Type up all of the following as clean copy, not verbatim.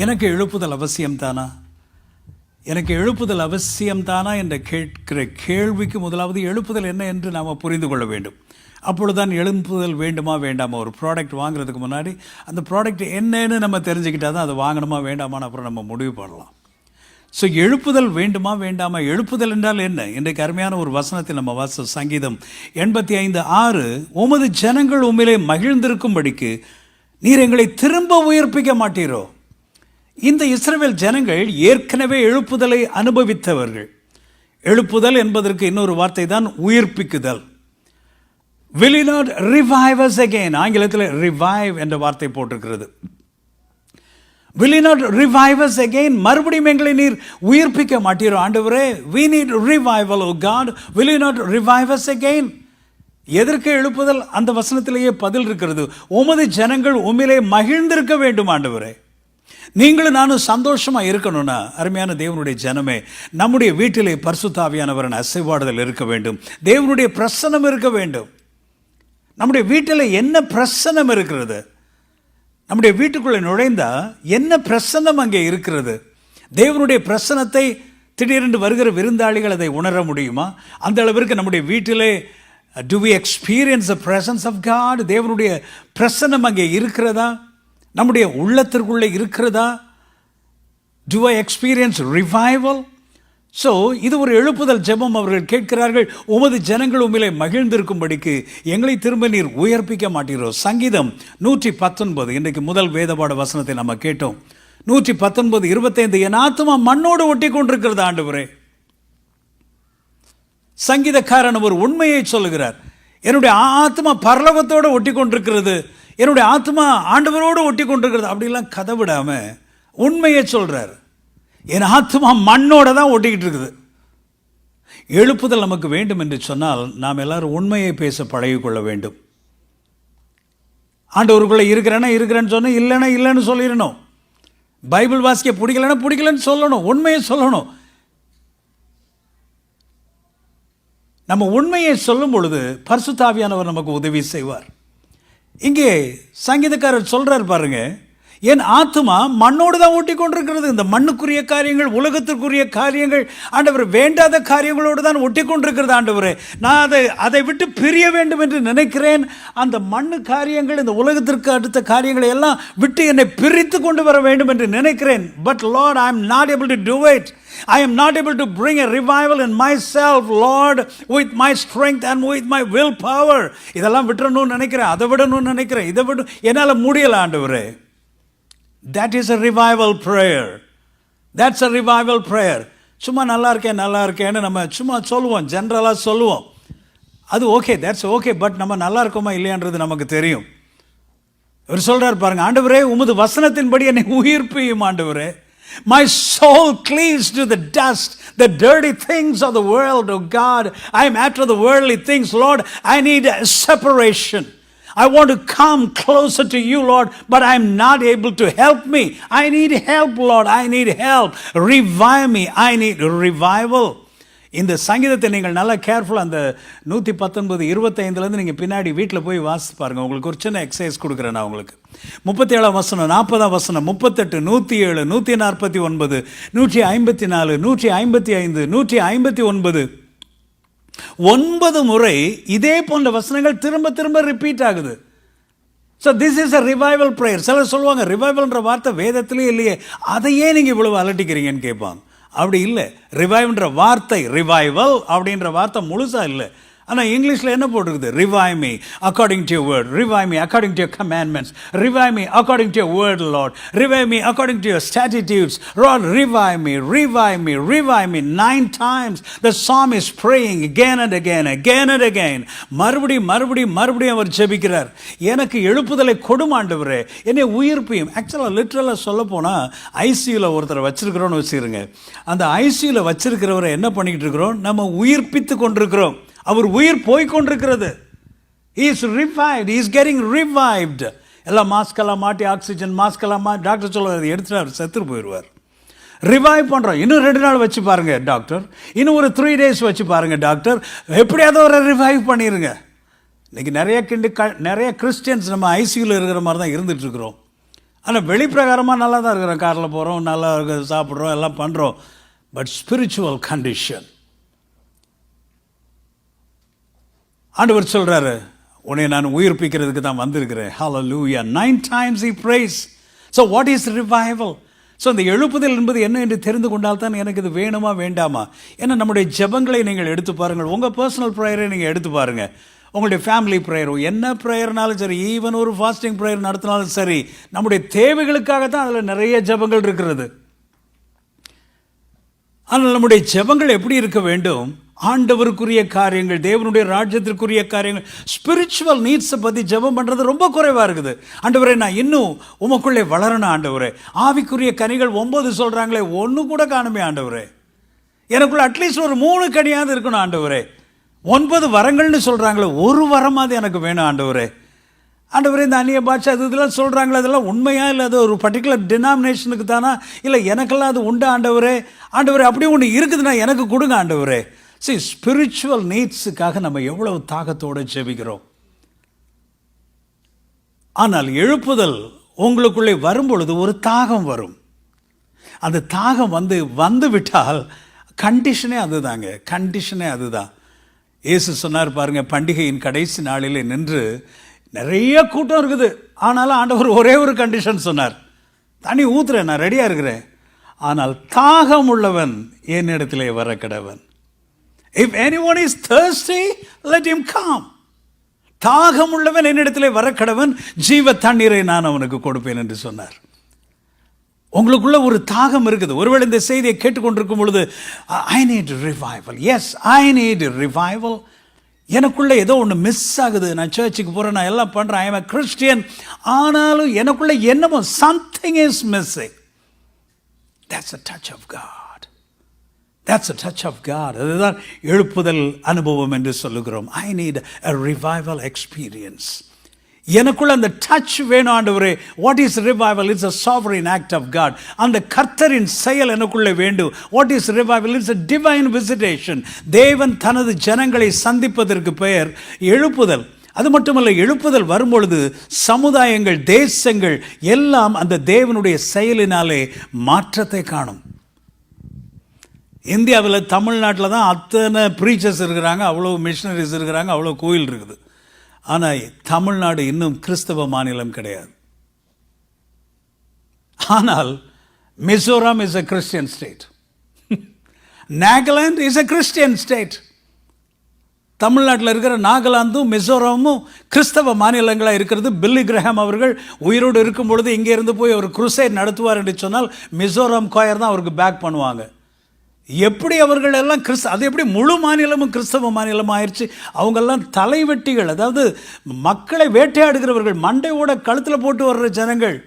எனக்கு எழுப்புதல் அவசியம்தானா? எனக்கு எழுப்புதல் அவசியம்தானா என்ற கேட்கிற கேள்விக்கு முதலாவது எழுப்புதல் என்ன என்று நாம் புரிந்து கொள்ள வேண்டும். அப்பொழுதுதான் எழுப்புதல் வேண்டுமா வேண்டாமா. ஒரு ப்ராடக்ட் வாங்குறதுக்கு முன்னாடி அந்த ப்ராடக்ட் என்னன்னு நம்ம தெரிஞ்சுக்கிட்டால் தான் அதை வாங்கணுமா வேண்டாமான்னு அப்புறம் நம்ம முடிவு பண்ணலாம். ஸோ எழுப்புதல் வேண்டுமா வேண்டாமா. எழுப்புதல் என்றால் என்ன? இன்றைக்கு அருமையான ஒரு வசனத்தை நம்ம வாச சங்கீதம் 85:6, உமது ஜனங்கள் உம்மிலே மகிழ்ந்திருக்கும்படிக்கு நீர் எங்களை திரும்ப உயிர்ப்பிக்க மாட்டீரோ. இந்த இஸ்ரவேல் ஜனங்கள் ஏற்கனவே எழுப்புதலை அனுபவித்தவர்கள். எழுப்புதல் என்பதற்கு இன்னொரு வார்த்தை தான் உயிர்ப்பிக்குதல். will you not revive us again? ஆங்கிலத்தில் ரிவைவ் என்ற வார்த்தை போட்டிருக்கிறது. will you not revive us again? மறுபடியும் எங்களை நீர் உயிர்ப்பிக்க மாட்டீரோ ஆண்டவரே. we need revival, oh God. will you not revive us again? எதற்கு எழுப்புதல்? அந்த வசனத்திலேயே பதில் இருக்கிறது. உமது ஜனங்கள் உம்மிலே மகிழ்ந்திருக்க வேண்டும் ஆண்டவரே. நீங்களும் நானும் சந்தோஷமா இருக்கணும்னா அருமையான தேவனுடைய ஜனமே, நம்முடைய வீட்டிலே பரிசுத்த ஆவியானவரின் அசைவாடுதல் இருக்க வேண்டும். தேவனுடைய பிரசன்னம் இருக்க வேண்டும். நம்முடைய வீட்டில் என்ன பிரசன்னம் இருக்கிறது? நம்முடைய வீட்டுக்குள்ளே நுழைந்தா என்ன பிரசன்னம் அங்கே இருக்கிறது? தேவனுடைய பிரசன்னத்தை திடீரென்று வருகிற விருந்தாளிகள் அதை உணர முடியுமா? அந்த அளவிற்கு நம்முடைய வீட்டிலே do we experience the presence of God? தேவனுடைய பிரசன்னம் அங்கே இருக்கிறதா? நம்முடைய உள்ளத்திற்குள்ளே இருக்கிறதா? do I experience revival? So இது ஒரு எழுப்புதல் ஜெபம். அவர்கள் கேட்கிறார்கள், உமது ஜனங்கள் உம்மிலே மகிழ்ந்திருக்கும்படிக்கு எங்களை திரும்ப நீர் உயர்ப்பிக்க மாட்டீரோ. சங்கீதம் 119, இன்றைக்கு முதல் வேதபாட வசனத்தை நம்ம கேட்டோம். 119:25, என் ஆத்துமா மண்ணோடு ஒட்டி கொண்டிருக்கிறது ஆண்டவரே. சங்கீதக்காரன் ஒரு உண்மையை சொல்லுகிறார். என்னுடைய ஆத்மா பரலோகத்தோடு ஒட்டி கொண்டிருக்கிறது, என்னுடைய ஆத்மா ஆண்டவரோடு ஒட்டி கொண்டிருக்கிறது. அப்படிலாம் கதை விடாம உண்மையை சொல்றார். என் ஆத்மா மண்ணோட தான் ஒட்டிக்கிட்டு இருக்குது. எழுப்புதல் நமக்கு வேண்டும் என்று சொன்னால் நாம் எல்லாரும் உண்மையை பேச பழகிக்கொள்ள வேண்டும். ஆண்டவருக்குள்ளே இருக்கிறேன்னு சொன்ன இல்லைன்னா இல்லைன்னு சொல்லிடணும். பைபிள் வாசிக்க பிடிக்கலன்னா பிடிக்கலன்னு சொல்லணும். உண்மையை சொல்லணும். நம்ம உண்மையை சொல்லும் பொழுது பரிசுத்த ஆவியானவர் நமக்கு உதவி செய்வார். இங்கே சங்கீதக்காரர் சொல்றார் பாருங்க, என் ஆத்துமா மண்ணோடு தான் ஊட்டி கொண்டிருக்கிறது. இந்த மண்ணுக்குரிய காரியங்கள், உலகத்திற்குரிய காரியங்கள், ஆண்டவர் வேண்டாத காரியங்களோடு தான் ஒட்டி கொண்டிருக்கிறது ஆண்டவரே. நான் அதை விட்டு பிரிய வேண்டும் என்று நினைக்கிறேன். அந்த மண்ணு காரியங்கள், இந்த உலகத்திற்கு அடுத்த காரியங்களை எல்லாம் விட்டு என்னை பிரித்து கொண்டு வர வேண்டும் என்று நினைக்கிறேன். But Lord, I am not able to do it. I am not able to bring a revival in myself, Lord, with my strength and with my willpower. இதெல்லாம் விட்டுறணும்னு நினைக்கிறேன், அதை விடணும்னு நினைக்கிறேன், இதை விட என்னால் முடியல ஆண்டவரே. That is a revival prayer. That's a revival prayer. சும்மா நல்லா இருக்கேன்னு நம்ம சும்மா சொல்லுவோம், ஜென்ரலாக சொல்லுவோம். அது ஓகே, that's okay. பட் நம்ம நல்லா இருக்கோமா இல்லையான்றது நமக்கு தெரியும். இவர் சொல்றார் பாருங்க, ஆண்டவரே உமது வசனத்தின்படி என்னை உயிர்ப்பியும் ஆண்டவரே. My soul cleaves to the dust, the dirty things of the world, oh God. I am after the worldly things, Lord. I need a separation. I want to come closer to you, Lord, but I am not able to. Help me. I need help, Lord. I need help. Revive me. I need revival. இந்த சங்கீதத்தை நீங்கள் நல்லா கேர்ஃபுல்லாக அந்த 119:25 நீங்கள் பின்னாடி வீட்டில் போய் வாசித்து பாருங்கள். உங்களுக்கு ஒரு சின்ன எக்ஸசைஸ் கொடுக்குறேன் நான் உங்களுக்கு. 37ஆம் வசனம், 40ஆம் வசனம், 38, 107, 149, 154, 155, 159, 9 முறை இதே போன்ற வசனங்கள் திரும்ப திரும்ப ரிப்பீட் ஆகுது. So this is a revival prayer. சிலர் சொல்லுவாங்க, ரிவைவல்ன்ற வார்த்தை வேதத்திலே இல்லையே, அதையே நீங்கள் இவ்வளவு அலட்டிக்கிறீங்கன்னு கேட்பாங்க. அப்படி இல்லை. ரிவைவ்ன்ற வார்த்தை, ரிவைவல் அப்படின்ற வார்த்தை முழுசாக இல்லை. ஆனால் இங்கிலீஷில் என்ன போட்டிருக்குது? Revive me according to your word, revive me according to your commandments, revive me according to your word lord, revive me according to your statutes, lord revive me, revive me, revive me. 9 times the psalm is praying again and again, again and again. மறுபடியும் அவர் ஜெபிக்கிறார். எனக்கு எழுப்புதலை கொடும் ஆண்டவரே, என்னை உயிர்ப்பியும். ஆக்சுவலாக லிட்ரலாக சொல்ல போனால் ஐசியூவில் ஒருத்தரை வச்சிருக்கிறோன்னு வச்சுருங்க. அந்த ஐசியூவில் வச்சிருக்கிறவரை என்ன பண்ணிக்கிட்டு இருக்கிறோம்? நம்ம உயிர்ப்பித்து கொண்டிருக்கிறோம். அவர் உயிர் போய்கொண்டிருக்கிறது. He is revived. He is getting revived. எல்லாம் மாஸ்கெல்லாம் மாட்டி, ஆக்சிஜன் மாஸ்கெல்லாம் மாட்டி, டாக்டர் சொல்லுவார் எடுத்துட்டு செத்துட்டு போயிடுவார். ரிவைவ் பண்ணுறோம். இன்னும் 2 நாள் வச்சு பாருங்க டாக்டர், இன்னும் ஒரு 3 days வச்சு பாருங்க டாக்டர், எப்படியாவது ஒரு ரிவைவ் பண்ணிடுங்க. இன்றைக்கி நிறைய கிறிஸ்டியன்ஸ் நம்ம ஐசியூவில் இருக்கிற மாதிரி தான் இருந்துகிட்ருக்குறோம். ஆனால் வெளிப்பிரகாரமாக நல்லா தான் இருக்கிறோம், காரில் போகிறோம், நல்லா சாப்பிட்றோம், எல்லாம் பண்ணுறோம். பட் ஸ்பிரிச்சுவல் கண்டிஷன், ஆண்டவர் சொல்கிறாரு, உன்னை நான் உயிர்ப்பிக்கிறதுக்கு தான் வந்திருக்கிறேன். ஹல்லேலூயா. 9 times he prays. So what is revival? So இந்த எழுப்புதல் என்பது என்ன என்று தெரிந்து கொண்டால் தான் எனக்கு இது வேணுமா வேண்டாமா. ஏன்னா நம்முடைய ஜெபங்களை நீங்கள் எடுத்து பாருங்கள், உங்கள் பர்சனல் ப்ரேயரை நீங்கள் எடுத்து பாருங்கள், உங்களுடைய ஃபேமிலி ப்ரேயரோ என்ன ப்ரேயர்னாலும் சரி, ஈவன் ஒரு ஃபாஸ்டிங் ப்ரேயர் நடத்தினாலும் சரி, நம்முடைய தேவைகளுக்காக தான் அதில் நிறைய ஜெபங்கள் இருக்கிறது. ஆனால் நம்முடைய ஜெபங்கள் எப்படி இருக்க வேண்டும்? ஆண்டவருக்குரிய காரியங்கள், தேவனுடைய ராஜ்யத்திற்குரிய காரியங்கள், ஸ்பிரிச்சுவல் நீட்ஸை பற்றி ஜெபம் பண்ணுறது ரொம்ப குறைவாக இருக்குது. ஆண்டவரே, நான் இன்னும் உமக்குள்ளே வளரணும் ஆண்டவரே. ஆவிக்குரிய கனிகள் 9 சொல்கிறாங்களே, ஒன்று கூட காணுமே ஆண்டவரே. எனக்குள்ள அட்லீஸ்ட் ஒரு 3 கனியாவது இருக்கணும் ஆண்டவரே. 9 வரங்கள்னு சொல்கிறாங்களே, ஒரு வரமாவது எனக்கு வேணும் ஆண்டவரே. ஆண்டவரே, இந்த அந்நிய பாஷை அது இதெல்லாம் சொல்கிறாங்களே, அதெல்லாம் உண்மையா இல்லை அது ஒரு பர்டிகுலர் டினாமினேஷனுக்கு தானா, இல்லை எனக்கெல்லாம் அது உண்டு ஆண்டவரே. ஆண்டவரே, அப்படியே ஒன்று இருக்குதுன்னா எனக்கு கொடுங்க ஆண்டவரே. சரி, ஸ்பிரிச்சுவல் நீட்ஸுக்காக நம்ம எவ்வளவு தாகத்தோடு ஜெபிக்கிறோம். ஆனால் எழுப்புதல் உங்களுக்குள்ளே வரும்பொழுது ஒரு தாகம் வரும். அந்த தாகம் வந்து விட்டால் கண்டிஷனே அதுதாங்க, கண்டிஷனே அதுதான். இயேசு சொன்னார் பாருங்க, பண்டிகையின் கடைசி நாளில் நின்று நிறைய கூட்டம் இருக்குது, ஆனாலும் ஆண்டவர் ஒரே ஒரு கண்டிஷன் சொன்னார், தண்ணி ஊத்துறேன், நான் ரெடியாக இருக்கிறேன், ஆனால் தாகம் உள்ளவன் என்னிடத்திலே வர கடவன். If anyone is thirsty, let him come. தாகம் உள்ளவன் என்னிடத்திலே வர கடவன், ஜீவ தண்ணீரை நான் அவனுக்கு கொடுப்பேன் என்று சொன்னார். உங்களுக்குள்ள ஒரு தாகம் இருக்குது. ஒருவேளை இந்த செய்தியை கேட்டுக்கொண்டிருக்கும் பொழுது, I need revival. Yes, I need revival. எனக்குள்ள ஏதோ ஒன்று மிஸ் ஆகுது. நான் சர்ச்சுக்கு போகிறேன், நான் எல்லாம் பண்ணுறேன், I am a Christian. ஆனாலும் எனக்குள்ள என்னமோ something is missing. That's a touch of God. That's a touch of God. அதுதான் எழுப்புதல் அனுபவம் என்று சொல்லுகிறோம். I need a revival experience. எனக்குள்ள அந்த டச் வேணும் ஆண்டவரே. What is revival? It's a sovereign act of God. அந்த கர்த்தரின் செயல் எனக்குள்ளே வேண்டும். What is revival? It's a divine visitation. தேவன் தனது ஜனங்களை சந்திப்பதற்கு பெயர் எழுப்புதல். அது மட்டுமல்ல, எழுப்புதல் வரும்பொழுது சமுதாயங்கள், தேசங்கள் எல்லாம் அந்த தேவனுடைய செயலினாலே மாற்றத்தை காணும். இந்தியாவில், தமிழ்நாட்டில் தான் அத்தனை ப்ரீச்சர்ஸ் இருக்கிறாங்க, அவ்வளோ மிஷனரிஸ் இருக்கிறாங்க, அவ்வளோ கோயில் இருக்குது. ஆனால் தமிழ்நாடு இன்னும் கிறிஸ்தவ மாநிலம் கிடையாது. ஆனால் Mizoram is a Christian state. Nagaland is a Christian state. தமிழ்நாட்டில் இருக்கிற நாகாலாந்தும் மிசோரமும் கிறிஸ்தவ மாநிலங்களாக இருக்கிறது. பில்லி கிரஹாம் அவர்கள் உயிரோடு இருக்கும் பொழுது இங்கே இருந்து போய் ஒரு குருசைட் நடத்துவார் என்று சொன்னால் மிசோரம் கோயர் தான் அவருக்கு பேக் பண்ணுவாங்க. எப்படி அவர்கள் எல்லாம் அது எப்படி முழு மாநிலமும் கிறிஸ்தவ மாநிலம் ஆயிடுச்சு? அவங்கெல்லாம் தலைவெட்டிகள், அதாவது மக்களை வேட்டையாடுகிறவர்கள், மண்டையோட கழுத்தில் போட்டு வர்ற ஜனங்கள்.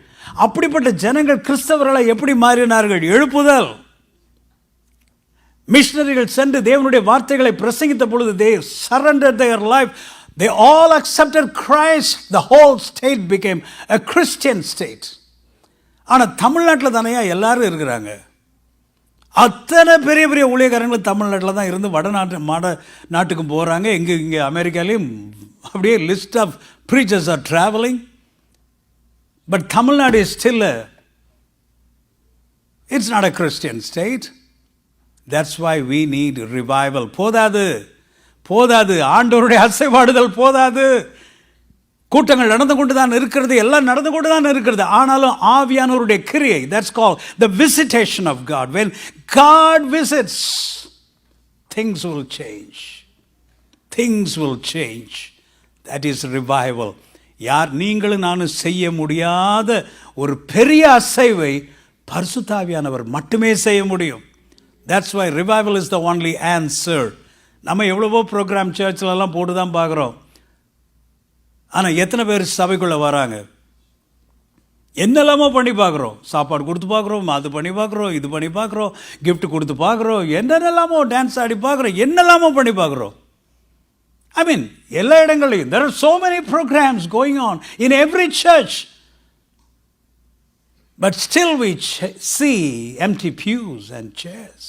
அப்படிப்பட்ட ஜனங்கள் கிறிஸ்தவர்களை எப்படி மாறினார்கள்? எழுப்புதல். மிஷனரிகள் சென்று தேவனுடைய வார்த்தைகளை பிரசங்கித்த பொழுது they surrendered their life, they all accepted Christ, the whole state became a Christian state. ஆனால் தமிழ்நாட்டில் தானே எல்லாரும் இருக்கிறாங்க. அத்தனை பெரிய பெரிய ஊழியக்காரங்களும் தமிழ்நாட்டில் தான் இருந்து நாட்டுக்கும் போகிறாங்க. இங்கே அமெரிக்காலையும் அப்படியே list of preachers are travelling. But Tamil Nadu is still it's not a Christian state. That's why we need revival. போதாது, ஆண்டவருடைய அசைவாடுதல் போதாது. கூட்டங்கள் நடந்து கொண்டு தான் இருக்கிறது, எல்லாம் நடந்து கொண்டு தான் இருக்கிறது. ஆனாலும் ஆவியானவருடைய கிரியை, that's called the visitation of God. When God visits, things will change. That is revival. நீங்களும் நானும் செய்ய முடியாத ஒரு பெரிய அசைவை பரிசுத்த ஆவியானவர் மட்டுமே செய்ய முடியும். That's why revival is the only answer. நம்ம எவ்வளவோ ப்ரோக்ராம் சர்ச்சிலெல்லாம் போட்டு தான் பார்க்குறோம். ஆனால் எத்தனை பேர் சபைக்குள்ளே வராங்க? என்னெல்லாமோ பண்ணி பார்க்குறோம். சாப்பாடு கொடுத்து பார்க்குறோம், அது பண்ணி பார்க்குறோம், இது பண்ணி பார்க்குறோம், கிஃப்ட் கொடுத்து பார்க்குறோம், என்னென்னலாமோ டான்ஸ் ஆடி பார்க்குறோம், என்னெல்லாமோ பண்ணி பார்க்குறோம். I mean, எல்லா இடங்களையும் there are so many programs going on in every church. But still we see empty pews and chairs.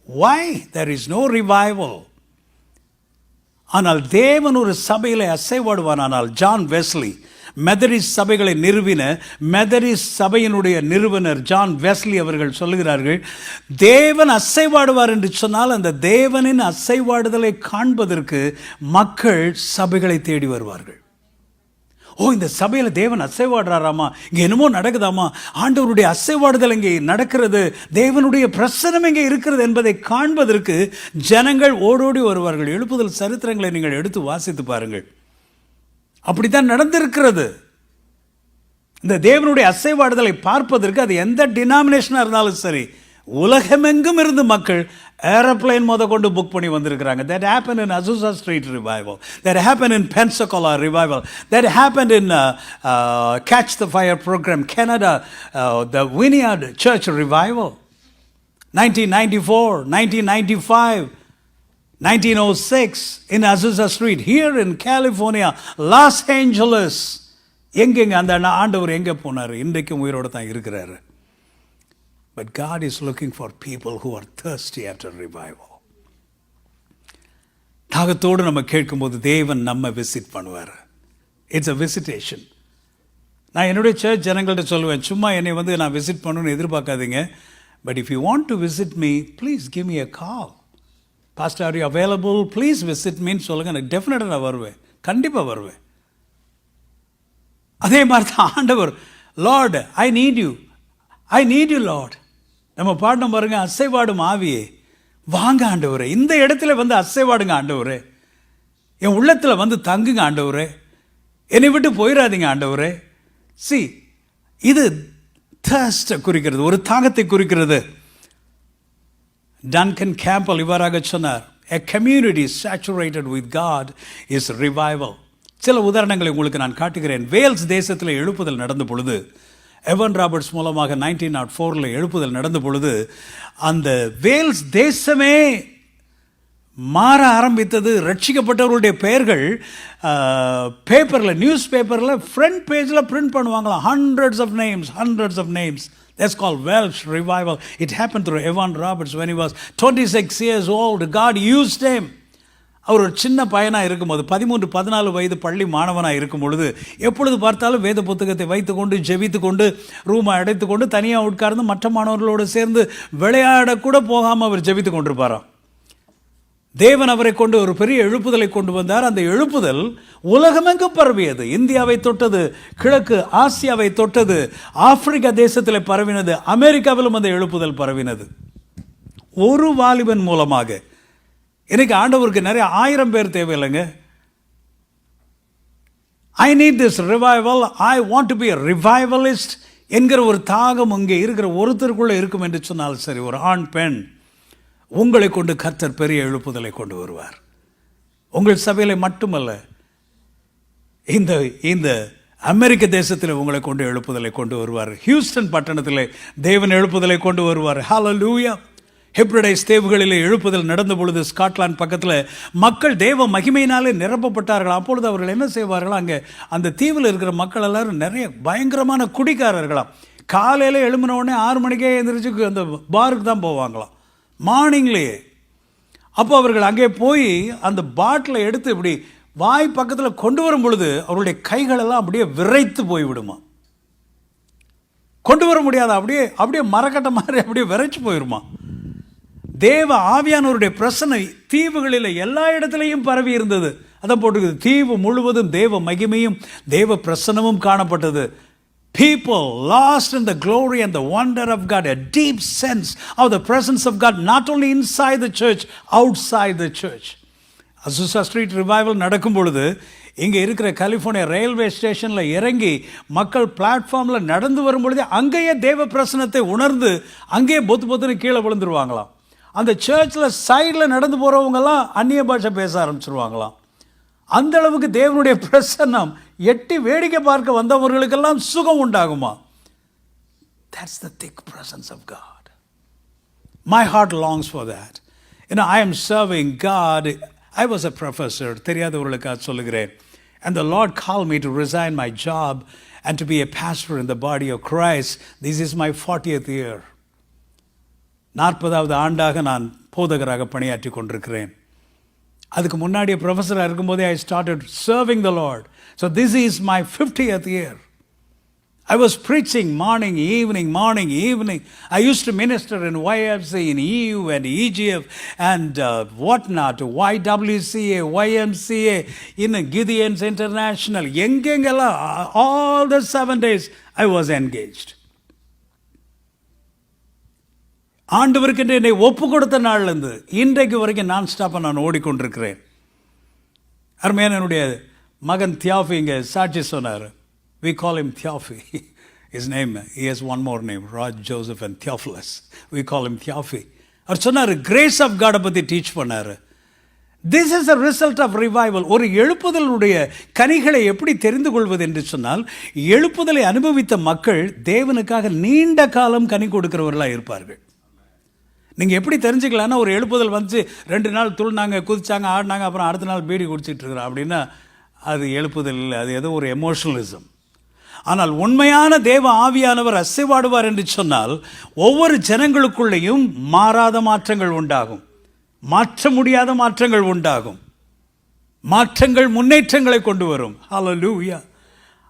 Why? There is no revival. ஆனால் தேவன் ஒரு சபையில் அசைவாடுவானால், ஜான் வெஸ்லி மெதரிஸ்ட் சபைகளை நிறுவின மெதரிஸ்ட் சபையினுடைய நிறுவனர் ஜான் வெஸ்லி அவர்கள் சொல்லுகிறார்கள், தேவன் அசைவாடுவார் என்று சொன்னால் அந்த தேவனின் அசைவாடுதலை காண்பதற்கு மக்கள் சபைகளை தேடி வருவார்கள். இந்த சபையில் தேவன் அசைவாடுறாராமா, இங்கே என்னமோ நடக்குதாமா, ஆண்டவருடைய அசைவாடுதல் இங்கே நடக்கிறது, தேவனுடைய பிரசனம் இங்கே இருக்கிறது என்பதை காண்பதற்கு ஜனங்கள் ஓடோடி வருவார்கள். எழுப்புதல் சரித்திரங்களை நீங்கள் எடுத்து வாசித்து பாருங்கள். அப்படித்தான் நடந்திருக்கிறது. இந்த தேவனுடைய அசைவாடுதலை பார்ப்பதற்கு அது எந்த டினாமினேஷனாக இருந்தாலும் சரி, உலகமெங்கும் இருந்து மக்கள் ஏரோப்ளைன் கொண்டு புக் பண்ணி வந்திருக்கிறாங்க. That happened in Azusa Street revival. That happened in Pensacola revival. That happened in Catch the Fire program, Canada, the Vineyard Church revival. 1994, 1995, 1906 in Azusa Street. Here in California, Los Angeles. எங்கெங்க அந்த ஆண்டவர் எங்கே போனார்? இன்றைக்கும் உயிரோடு தான் இருக்கிறாரு. But God is looking for people who are thirsty after revival. தாகத்தோடு நம்ம கேட்கும்போது தேவன் நம்ம விசிட் பண்ணுவார். It's a visitation. நான் என்னுடைய சர்ச் ஜனங்கள்ட்ட சொல்லுவேன், சும்மா என்னை நான் விசிட் பண்ணணும்னு எதிர்பார்க்காதீங்க. But if you want to visit me, please give me a call. Pastor, are you available? Please visit மீன்னு சொல்லுங்கள். எனக்கு டெஃபினட்டாக நான் வருவேன், கண்டிப்பாக வருவேன். அதே மாதிரி தான் ஆண்டவர், Lord I need you Lord. நம்ம பாடின பாருங்க, அசைவாடும் ஆவியே வாங்க ஆண்டவரே, இந்த இடத்துல அசைவாடுங்க ஆண்டவரே, என் உள்ளத்தில் தங்குங்க ஆண்டவரே, என்னை விட்டு போயிடாதீங்க ஆண்டவரே. இது thirst குறிக்கிறது, ஒரு தாகத்தை குறிக்கிறது. டன்கன் கேம்பல் இவ்வாறாக சொன்னார், a community saturated with God is revival. சில உதாரணங்களை உங்களுக்கு நான் காட்டுகிறேன். வேல்ஸ் தேசத்தில் எழுப்புதல் நடந்த பொழுது, எவன் ராபர்ட்ஸ் மூலமாக 1904 எழுப்புதல் நடந்த பொழுது, அந்த வேல்ஸ் தேசமே மாற ஆரம்பித்தது. ரட்சிக்கப்பட்டவர்களுடைய பெயர்கள் பேப்பரில், நியூஸ் பேப்பரில் ஃப்ரண்ட் பேஜில் பிரிண்ட் பண்ணுவாங்களாம். hundreds of names. That's called Welsh revival. It happened through Evan Roberts when he was 26 years old. God used him. அவர் ஒரு சின்ன பையனாக இருக்கும்போது, 13-14 வயது பள்ளி மாணவனாக இருக்கும் பொழுது, எப்பொழுது பார்த்தாலும் வேத புத்தகத்தை வைத்துக்கொண்டு ஜெபித்து கொண்டு ரூமை அடைத்து கொண்டு தனியாக உட்கார்ந்து மற்ற மாணவர்களோடு சேர்ந்து விளையாடக்கூட போகாமல் அவர் ஜெபித்து கொண்டிருப்பாராம். தேவன் அவரை கொண்டு ஒரு பெரிய எழுப்புதலை கொண்டு வந்தார். அந்த எழுப்புதல் உலகமெங்கும் பரவியது. இந்தியாவை தொட்டது, கிழக்கு ஆசியாவை தொட்டது, ஆப்பிரிக்கா தேசத்தில் பரவினது, அமெரிக்காவிலும் அந்த எழுப்புதல் பரவினது. ஒரு வாலிபன் மூலமாக. எனக்கு ஆண்டவருக்கு நிறைய 1000 பேர் தேவையில்லைங்க. I need this revival, I want to be a revivalist என்கிற ஒரு தாகம் இங்கே இருக்கிற ஒருத்தருக்குள்ளே இருக்கும் என்று சொன்னால் சரி, ஒரு ஆண் பெண், உங்களை கொண்டு கர்த்தர் பெரிய எழுப்புதலை கொண்டு வருவார். உங்கள் சபையில் மட்டுமல்ல, இந்த அமெரிக்க தேசத்தில் உங்களை கொண்டு எழுப்புதலை கொண்டு வருவார். ஹியூஸ்டன் பட்டணத்தில் தேவன் எழுப்புதலை கொண்டு வருவார். ஹல்லேலூயா. ஹெப்ரடைஸ் தீவுகளில் எழுப்புதல் நடந்த பொழுது, ஸ்காட்லாந்து பக்கத்தில் மக்கள் தேவ மகிமையினாலே நிரப்பப்பட்டார்கள். அப்பொழுது அவர்கள் என்ன செய்வார்களா, அங்கே அந்த தீவில் இருக்கிற மக்கள் எல்லாரும் நிறைய பயங்கரமான குடிக்காரர்களாம். காலையில் எழும்பின உடனே 6 மணிக்கே எழுந்திரிச்சு அந்த பாருக்கு தான் போவாங்களாம், மார்னிங்லேயே. அப்போ அவர்கள் அங்கே போய் அந்த பாட்டிலை எடுத்து இப்படி வாய் பக்கத்தில் கொண்டு வரும் பொழுது அவருடைய கைகளெல்லாம் அப்படியே விரைத்து போய்விடுமா. கொண்டு வர முடியாது, அப்படியே மரக்கட்ட மாதிரி அப்படியே விரைச்சு போயிடுமா. தேவ ஆவியானவருடைய பிரசன்னை தீவுகளில் எல்லா இடத்துலையும் பரவி இருந்தது. அதான் போட்டுக்குது, தீவு முழுவதும் தேவ மகிமையும் தேவ பிரசன்னமும் காணப்பட்டது. People lost in the glory and the wonder of God, a deep sense of the presence of God, not only inside the church, outside the church. Azusa street revival நடக்கும் பொழுது இங்கே இருக்கிற கலிஃபோர்னியா ரயில்வே ஸ்டேஷனில் இறங்கி மக்கள் பிளாட்ஃபார்மில் நடந்து வரும் பொழுதே அங்கேயே தேவ பிரசனத்தை உணர்ந்து அங்கேயே பொத்துன்னு கீழே விழுந்துருவாங்களாம். அந்த சர்ச்சில் சைடில் நடந்து போகிறவங்கெல்லாம் அந்நிய பாஷை பேச ஆரம்பிச்சிருவாங்களாம். அந்த அளவுக்கு தேவனுடைய பிரசன்னம் எட்டி வேடிக்கை பார்க்க வந்தவர்களுக்கெல்லாம் சுகம் உண்டாகுமா. That's the thick presence of God. My heart longs for that. I am serving God. I was a professor. தெரியாதவர்களுக்காக சொல்லுகிறேன். And the Lord called me to resign my job and to be a pastor in the body of Christ. This is my 40th year. 40வது ஆண்டாக நான் போதகராக பணியாற்றி கொண்டிருக்கிறேன். அதுக்கு முன்னாடியே ப்ரொஃபஸராக இருக்கும்போதே I started serving the Lord. So this is my 50th year. I was preaching morning, evening. I used to minister in YFC, in EU and EGF and whatnot, YWCA, YMCA, in Gideon's International. எங்கெங்கெல்லாம் all the 7 days I was engaged. ஆண்டவருக்கு என்னை ஒப்பு கொடுத்த நாள்லேருந்து இன்றைக்கு வரைக்கும் நான் ஸ்டாப்பாக நான் ஓடிக்கொண்டிருக்கிறேன். அருமையான என்னுடைய மகன் தியாஃபி இங்கே சாட்சி சொன்னார். We call him Theophi. His name, he has one more name, Raj Joseph and Theophilus. We call him Theophi. அவர் சொன்னார், கிரேஸ் ஆஃப் காடை பற்றி டீச் பண்ணார். This is a result of revival. ஒரு எழுப்புதலுடைய கனிகளை எப்படி தெரிந்து கொள்வது என்று சொன்னால், எழுப்புதலை அனுபவித்த மக்கள் தேவனுக்காக நீண்ட காலம் கனி கொடுக்கிறவர்களாக இருப்பார்கள். நீங்கள் எப்படி தெரிஞ்சுக்கலான்னா, ஒரு எழுப்புதல் வந்து 2 நாள் துள்னாங்க, குதிச்சாங்க, ஆடினாங்க, அப்புறம் அடுத்த நாள் பீடி குடிச்சிட்டு இருக்கிறோம் அப்படின்னா அது எழுப்புதல் இல்லை, அது ஏதோ ஒரு எமோஷனலிசம். ஆனால் உண்மையான தேவ ஆவியானவர் அசைவாடுவார் என்று சொன்னால் ஒவ்வொரு ஜனங்களுக்குள்ளேயும் மாறாத மாற்றங்கள் உண்டாகும், மாற்ற முடியாத மாற்றங்கள் உண்டாகும். மாற்றங்கள் முன்னேற்றங்களை கொண்டு வரும். ஹல்லேலூயா.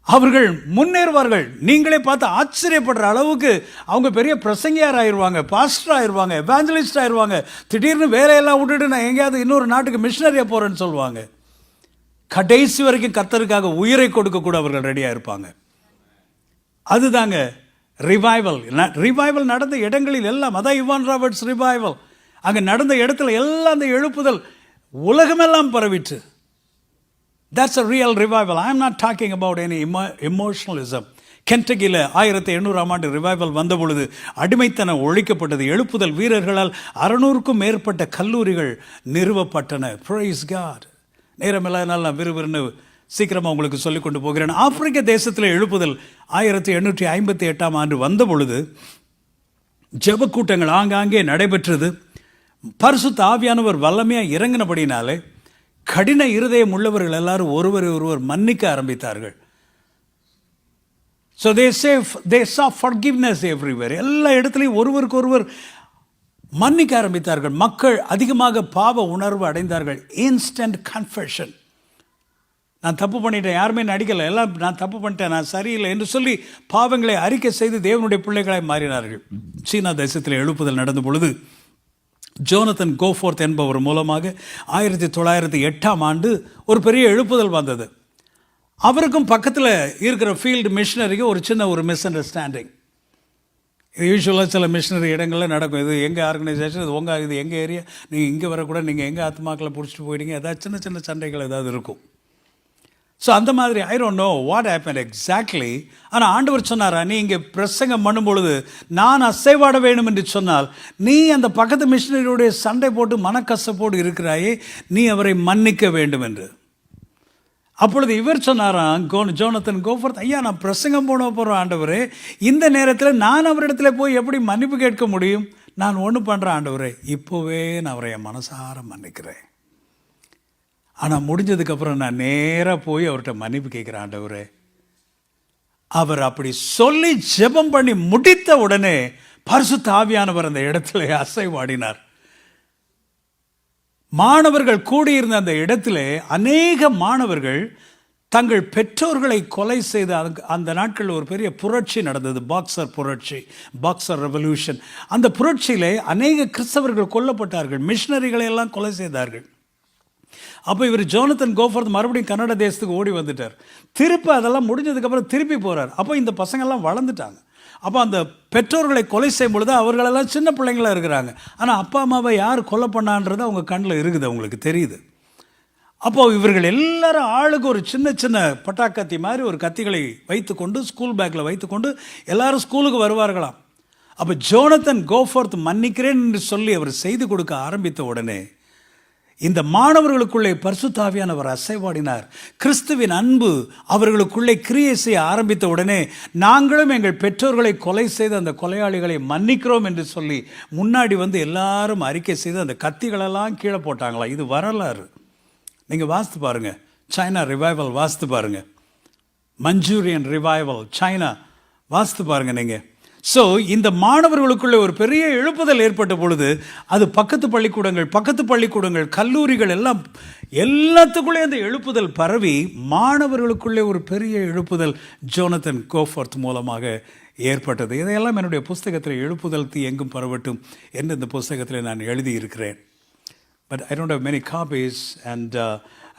அவர்கள் முன்னேறுவார்கள். நீங்களே பார்த்து ஆச்சரியப்படுற அளவுக்கு அவங்க பெரிய பிரசங்கியார் ஆயிடுவாங்க, பாஸ்டர் ஆயிடுவாங்க, எவாஞ்சலிஸ்ட் ஆயிடுவாங்க. திடீர்னு வேலையெல்லாம் விட்டுட்டு நான் எங்கேயாவது இன்னொரு நாட்டுக்கு மிஷனரியாக போகிறேன்னு சொல்லுவாங்க. கடைசி வரைக்கும் கர்த்தருக்காக உயிரை கொடுக்க கூட அவர்கள் ரெடியாக இருப்பாங்க. அதுதாங்க ரிவைவல். ரிவைவல் நடந்த இடங்களில் எல்லாம், அதான் இவான் ராபர்ட்ஸ் ரிவைவல். அங்கே நடந்த இடத்துல எல்லாம் அந்த எழுப்புதல் உலகமெல்லாம் பரவிட்டு. That's a real revival. I am not talking about any emotionalism. கென்டக்கியில் 1800ஆம் ஆண்டு ரிவைவல் வந்த பொழுது அடிமைத்தனம் ஒழிக்கப்பட்டது. எழுப்புதல் வீரர்களால் 600க்கும் மேற்பட்ட கல்லூரிகள் நிறுவப்பட்டன. Praise God. நேரம் இல்லாதனால நான் விறுவிறுன்னு சீக்கிரமாக உங்களுக்கு சொல்லிக் கொண்டு போகிறேன். ஆப்பிரிக்க தேசத்தில் எழுப்புதல் 1858ஆம் ஆண்டு வந்த பொழுது ஜெப கூட்டங்கள் ஆங்காங்கே நடைபெற்றது. பரிசுத்த ஆவியானவர் வல்லமையாக இறங்கினபடினாலே கடின இருதயம் உள்ளவர்கள் எல்லாரும் ஒருவரை ஒருவர் மன்னிக்க ஆரம்பித்தார்கள். So they saw forgiveness everywhere. எல்லா இடத்துலையும் ஒருவருக்கு ஒருவர் மன்னிக்க ஆரம்பித்தார்கள். மக்கள் அதிகமாக பாவ உணர்வு அடைந்தார்கள். Instant confession. நான் தப்பு பண்ணிட்டேன், யாருமே நடிக்கலை, எல்லாம் நான் தப்பு பண்ணிட்டேன், நான் சரியில்லை என்று சொல்லி பாவங்களை அறிக்கை செய்து தேவனுடைய பிள்ளைகளாய் மாறினார்கள். சீனா தேசத்தில் எழுப்புதல் நடந்த பொழுது ஜோனத்தன் கோஃபோர்த் என்பவர் மூலமாக 1908ஆம் ஆண்டு ஒரு பெரிய எழுப்புதல் வந்தது. அவருக்கும் பக்கத்தில் இருக்கிற ஃபீல்டு மிஷினரிக்கு ஒரு சின்ன ஒரு மிஸ் அண்டர்ஸ்டாண்டிங். இது யூஸ்வலாக சில மிஷினரி இடங்களில் நடக்கும். இது எங்கள் ஆர்கனைசேஷன், இது உங்கள், இது எங்கள் ஏரியா, நீங்கள் இங்கே வரக்கூட, நீங்கள் எங்கள் ஆத்மாக்களை பிடிச்சிட்டு போயிட்டீங்க, ஏதாவது சின்ன சின்ன சண்டைகள் ஏதாவது இருக்கும். ஸோ அந்த மாதிரி I don't know what happen exactly. ஆனால் ஆண்டவர் சொன்னாரா, நீ இங்கே பிரசங்கம் பண்ணும் பொழுது நான் அசைவாட வேணும் என்று சொன்னால் நீ அந்த பக்கத்து மிஷினரியுடைய சண்டை போட்டு மனக்கசப்போடு இருக்கிறாயே, நீ அவரை மன்னிக்க வேண்டும் என்று. அப்பொழுது இவர் சொன்னாராம், ஜோனத்தன் கோஃபோர்த், ஐயா நான் பிரசங்கம் போன போகிறோம் ஆண்டவரே, இந்த நேரத்தில் நான் அவரிடத்துல போய் எப்படி மன்னிப்பு கேட்க முடியும்? நான் ஒன்று பண்ணுறேன் ஆண்டவரே, இப்போவே நான் அவரை என் மனசார மன்னிக்கிறேன். ஆனால் முடிஞ்சதுக்கப்புறம் நான் நேராக போய் அவர்கிட்ட மன்னிப்பு கேட்குறேன் ஆண்டவரே. அவர் அப்படி சொல்லி ஜெபம் பண்ணி முடித்த உடனே பரிசுத்த ஆவியானவர் அந்த இடத்துல அசைவாடினார். மாணவர்கள் கூடியிருந்த அந்த இடத்துல அநேக மாணவர்கள் தங்கள் பெற்றோர்களை கொலை செய்த அந்த நாட்களில் ஒரு பெரிய புரட்சி நடந்தது, பாக்ஸர் புரட்சி, பாக்ஸர் ரெவல்யூஷன். அந்த புரட்சியிலே அநேக கிறிஸ்தவர்கள் கொல்லப்பட்டார்கள், மிஷினரிகளை எல்லாம் கொலை செய்தார்கள். அப்போ இவர் ஜோனத்தன் கோஃபோர்த் மறுபடியும் கன்னட தேசத்துக்கு ஓடி வந்துட்டார். திருப்பி அதெல்லாம் முடிஞ்சதுக்கப்புறம் திருப்பி போகிறார். அப்போ இந்த பசங்கள்லாம் வளர்ந்துட்டாங்க. அப்போ அந்த பெற்றோர்களை கொலை செய்யும் பொழுது அவர்களெல்லாம் சின்ன பிள்ளைங்களாக இருக்கிறாங்க. ஆனால் அப்பா அம்மாவை யார் கொலை பண்ணான்றது அவங்க கண்ணில் இருக்குது, அவங்களுக்கு தெரியுது. அப்போது இவர்கள் எல்லாரும் ஆளுக்கு ஒரு சின்ன சின்ன பட்டாக்கத்தி மாதிரி ஒரு கத்திகளை வைத்துக்கொண்டு ஸ்கூல் பேக்கில் வைத்துக்கொண்டு எல்லாரும் ஸ்கூலுக்கு வருவார்களாம். அப்போ ஜோனத்தன் கோஃபோர்த் மன்னிக்கிறேன் என்று சொல்லி அவர் செய்து கொடுக்க ஆரம்பித்த உடனே இந்த மாணவர்களுக்குள்ளே பரிசுத்த ஆவியானவர் அசைவாடினார். கிறிஸ்துவின் அன்பு அவர்களுக்குள்ளே கிரியை செய்ய ஆரம்பித்த உடனே நாங்களும் எங்கள் பெற்றோர்களை கொலை செய்த அந்த கொலையாளிகளை மன்னிக்கிறோம் என்று சொல்லி முன்னாடி வந்து எல்லாரும் அறிக்கை செய்து அந்த கத்திகளெல்லாம் கீழே போட்டாங்களா. இது வரலாறு. நீங்கள் வாசித்து பாருங்கள். சைனா ரிவைவல் வாசித்து பாருங்கள். மஞ்சூரியன் ரிவைவல் சைனா வாசித்து பாருங்கள் நீங்கள். ஸோ இந்த மாணவர்களுக்குள்ளே ஒரு பெரிய எழுப்புதல் ஏற்பட்ட பொழுது அது பக்கத்து பள்ளிக்கூடங்கள் கல்லூரிகள் எல்லாத்துக்குள்ளே அந்த எழுப்புதல் பரவி மாணவர்களுக்குள்ளே ஒரு பெரிய எழுப்புதல் ஜோனத்தன் கோஃபோர்த் மூலமாக ஏற்பட்டது. இதையெல்லாம் என்னுடைய புஸ்தகத்தில் எழுப்புதல் தீ எங்கும் பரவட்டும் என்று இந்த புஸ்தகத்தில் நான் எழுதியிருக்கிறேன். But I don't have many copies, and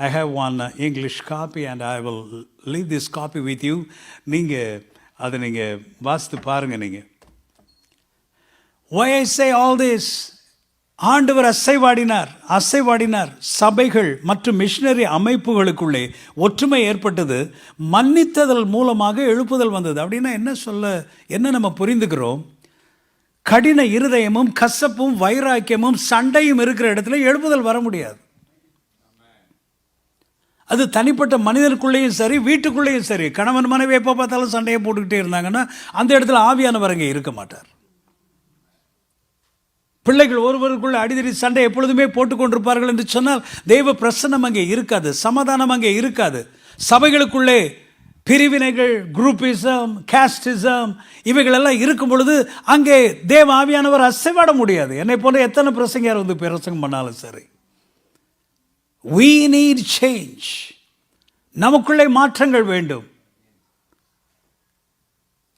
I have one English copy, and I will leave this copy with you. அதை நீங்கள் வாசித்து பாருங்கள். நீங்கள் why I say all this, ஆண்டவர் அசைவாடினார். சபைகள் மற்றும் மிஷனரி அமைப்புகளுக்குள்ளே ஒற்றுமை ஏற்பட்டது. மன்னித்ததல் மூலமாக எழுப்புதல் வந்தது. அப்படின்னா என்ன நம்ம புரிந்துக்கிறோம்? கடின இருதயமும் கசப்பும் வைராக்கியமும் சண்டையும் இருக்கிற இடத்துல எழுப்புதல் வர முடியாது. அது தனிப்பட்ட மனிதனுக்குள்ளேயும் சரி, வீட்டுக்குள்ளேயும் சரி. கணவன் மனைவி எப்போ பார்த்தாலும் சண்டையை போட்டுக்கிட்டே இருந்தாங்கன்னா அந்த இடத்துல ஆவியானவர் அங்கே இருக்க மாட்டார். பிள்ளைகள் ஒருவருக்குள்ள அடிதடி சண்டை எப்பொழுதுமே போட்டுக்கொண்டிருப்பார்கள் என்று சொன்னால் தெய்வ பிரசன்னம் அங்கே இருக்காது, சமாதானம் அங்கே இருக்காது. சபைகளுக்குள்ளே பிரிவினைகள், குரூப்பிசம், காஸ்டிசம் இவைகளெல்லாம் இருக்கும் பொழுது அங்கே தேவ ஆவியானவர் அசைவாட முடியாது. என்னை போல எத்தனை பிரசங்கியார் வந்து பிரசங்கம் பண்ணாலும் சரி. We need change. நமக்குள்ளே மாற்றங்கள் வேண்டும்.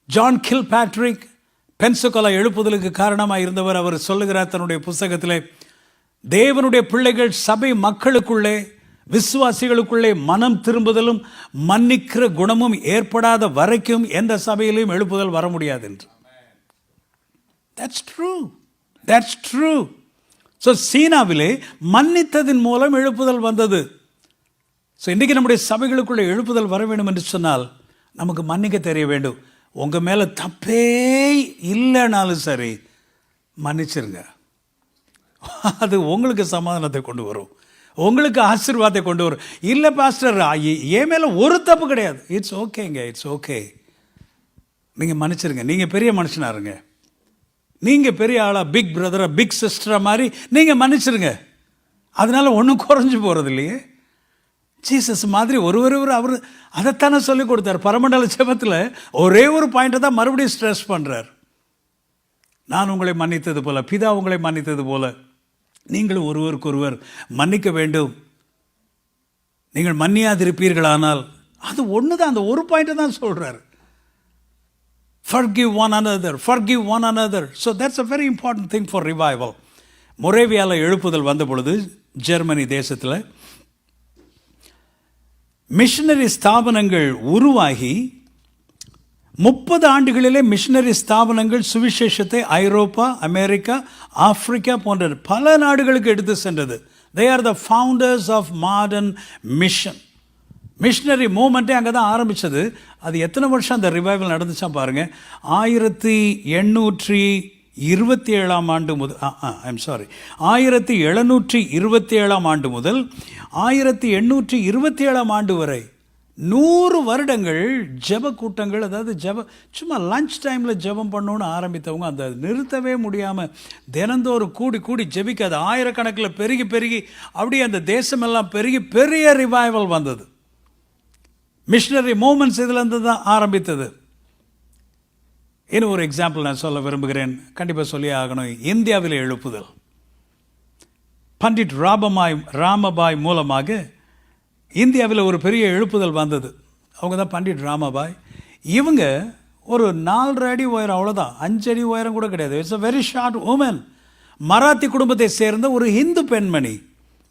ஜான் கில்பேட்ரிக் பென்சகோலா எழுப்புதலுக்கு காரணமாக இருந்தவர். அவர் சொல்லுகிறார் தன்னுடைய புத்தகத்திலே, தேவனுடைய பிள்ளைகள் சபை மக்களுக்குள்ளே விசுவாசிகளுக்குள்ளே மனம் திரும்புதலும் மன்னிக்கிற குணமும் ஏற்படாத வரைக்கும் எந்த சபையிலையும் எழுப்புதல் வர முடியாது என்று. That's true. ஸோ சீனாவிலே மன்னித்ததின் மூலம் எழுப்புதல் வந்தது. ஸோ இன்றைக்கி நம்முடைய சபைகளுக்குள்ளே எழுப்புதல் வர வேண்டும் என்று சொன்னால் நமக்கு மன்னிக்க தெரிய வேண்டும். உங்கள் மேலே தப்பே இல்லைனாலும் சரி மன்னிச்சிருங்க. அது உங்களுக்கு சமாதானத்தை கொண்டு வரும், உங்களுக்கு ஆசீர்வாதத்தை கொண்டு வரும். இல்லை பாஸ்டர் என் மேலே ஒரு தப்பு கிடையாது, இட்ஸ் ஓகே. நீங்கள் மன்னிச்சிருங்க. நீங்கள் பெரிய மனுஷனாக இருங்க, நீங்கள் பெரிய ஆளா, பிக் பிரதரா பிக் சிஸ்டரா மாதிரி நீங்கள் மன்னிச்சிருங்க. அதனால் ஒன்றும் குறைஞ்சி போகிறது இல்லையே. ஜீசஸ் மாதிரி ஒருவர் அவர் அதைத்தானே சொல்லிக் கொடுத்தார். பரமண்டல ஜெபத்தில் ஒரே ஒரு பாயிண்ட்டை தான் மறுபடியும் ஸ்ட்ரெஸ் பண்ணுறார். நான் உங்களை மன்னித்தது போல பிதா உங்களை மன்னித்தது போல நீங்கள் ஒருவருக்கொருவர் மன்னிக்க வேண்டும். நீங்கள் மன்னியாதிருப்பீர்களானால் அது ஒன்று தான், அந்த ஒரு பாயிண்ட்டை தான் சொல்கிறார். Forgive one another. So that's a very important thing for revival. மொரேவியாவில் எழுப்புதல் வந்த பொழுது ஜெர்மனி தேசத்தில் மிஷனரி ஸ்தாபனங்கள் உருவாகி 30 ஆண்டுகளிலே மிஷனரி ஸ்தாபனங்கள் சுவிசேஷத்தை ஐரோப்பா, அமெரிக்கா, ஆப்பிரிக்கா போன்ற பல நாடுகளுக்கு எடுத்து சென்றது. They are the founders of modern mission. Missionary மூமெண்ட்டே அங்கே தான் ஆரம்பித்தது. அது எத்தனை வருஷம் அந்த ரிவைவல் நடந்துச்சா பாருங்கள். 1727 ஆண்டு முதல் 1727 ஆண்டு முதல் 1827 ஆண்டு வரை 100 வருடங்கள் ஜெப கூட்டங்கள், அதாவது சும்மா லஞ்ச் டைமில் ஜெபம் பண்ணணுன்னு ஆரம்பித்தவங்க அந்த நிறுத்தவே முடியாமல் தினந்தோறும் கூடி ஜெபிக்க அது ஆயிரக்கணக்கில் பெருகி அப்படியே அந்த தேசமெல்லாம் பெருகி பெரிய ரிவைவல் வந்தது. மிஷனரி மூமெண்ட்ஸ் இதுலேருந்து தான் ஆரம்பித்தது. இன்னும் ஒரு எக்ஸாம்பிள் நான் சொல்ல விரும்புகிறேன், கண்டிப்பாக சொல்லி ஆகணும். இந்தியாவில் எழுப்புதல் பண்டிட் ராமபாய் மூலமாக இந்தியாவில் ஒரு பெரிய எழுப்புதல் வந்தது. அவங்க தான் பண்டிட் ராமபாய். இவங்க ஒரு 4.5 அடி உயரம், அவ்வளோதான், 5 அடி உயரம் கூட கிடையாது. It's a very short woman. Marathi குடும்பத்தை சேர்ந்த ஒரு ஹிந்து பெண்மணி,